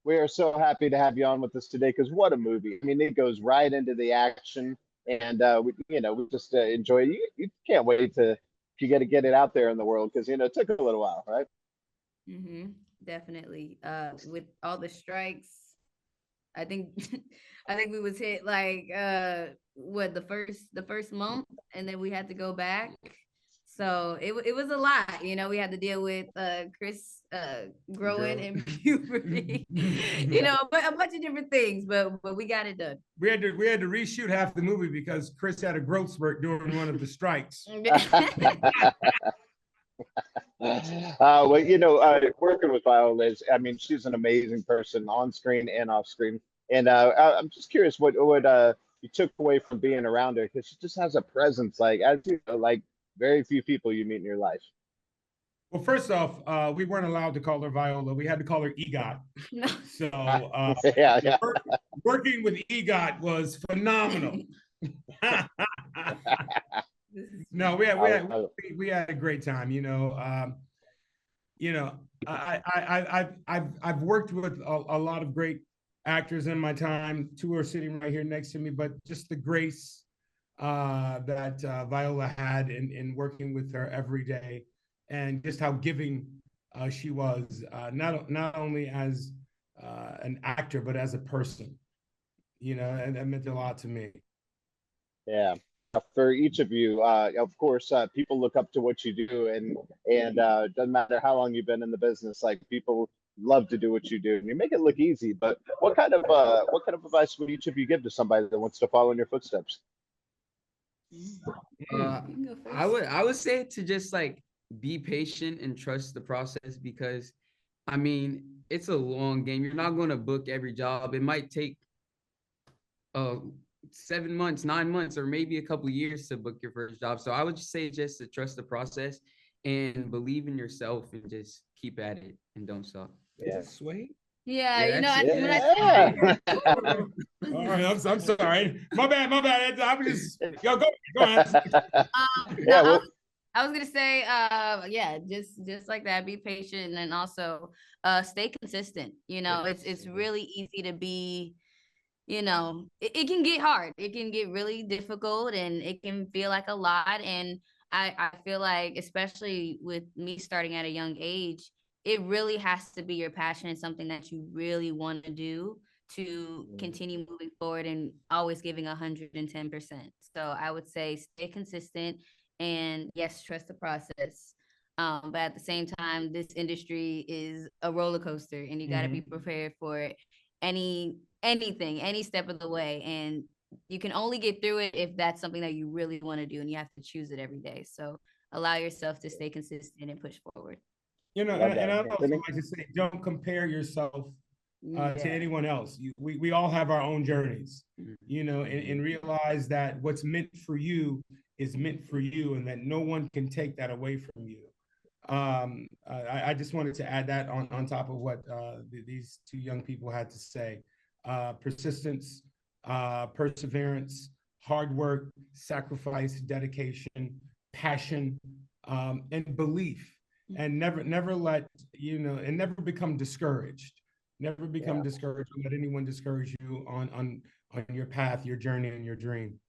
We are so happy to have you on with us today because what a movie. I mean, it goes right into the action, and we just enjoy it. You can't wait to get it out there in the world because it took a little while, right? Mm-hmm. Definitely. With all the strikes, I think I think we was hit like what the first month, and then we had to go back. So it was a lot, we had to deal with Chris growing Girl. in puberty, but a bunch of different things, but we got it done. We had to reshoot half the movie because Chris had a growth spurt during one of the strikes. Well, working with Viola is, I mean, she's an amazing person on screen and off screen. And I'm just curious what you took away from being around her because she just has a presence, like as you know, like very few people you meet in your life. Well, first off, we weren't allowed to call her Viola. We had to call her EGOT. No. So Yeah, yeah. working with EGOT was phenomenal. No, we had a great time. I've worked with a lot of great actors in my time. Two are sitting right here next to me, but just the grace that Viola had in working with her every day, and just how giving she was, not only as an actor but as a person. And that meant a lot to me. Yeah. For each of you, of course, people look up to what you do, and it doesn't matter how long you've been in the business. Like people love to do what you do, and you make it look easy. But what kind of advice would each of you give to somebody that wants to follow in your footsteps? Uh, You can go I first. would I would say to just like be patient and trust the process because I mean it's a long game. You're not going to book every job. It might take uh 7 months, 9 months, or maybe a couple years to book your first job. So I would just say just to trust the process and believe in yourself and just keep at it and don't stop. Is Yeah. it Sway? Yeah, Yeah, that's it. when I Yeah. All right, I'm sorry. My bad. My bad. I was just go ahead. no, Yeah. Well, I was gonna say, yeah, just like that. Be patient and also, stay consistent. It's really easy to be. It can get hard. It can get really difficult, and it can feel like a lot. And I feel like, especially with me starting at a young age, it really has to be your passion and something that you really want to do to continue moving forward and always giving 110%. So I would say stay consistent and yes, trust the process. But at the same time, this industry is a roller coaster, and you got to be Mhm. prepared for anything, any step of the way. And you can only get through it if that's something that you really want to do, and you have to choose it every day. So allow yourself to stay consistent and push forward. love And that, I'd also Anthony. like to say, don't compare yourself to Yeah. anyone else. We all have our own journeys, Mhm. and realize that what's meant for you is meant for you, and that no one can take that away from you. I just wanted to add that on top of what these two young people had to say. Persistence, perseverance, hard work, sacrifice, dedication, passion, and belief, and never let and never become discouraged. Never become Yeah. discouraged. Don't let anyone discourage you on your path, your journey, and your dream.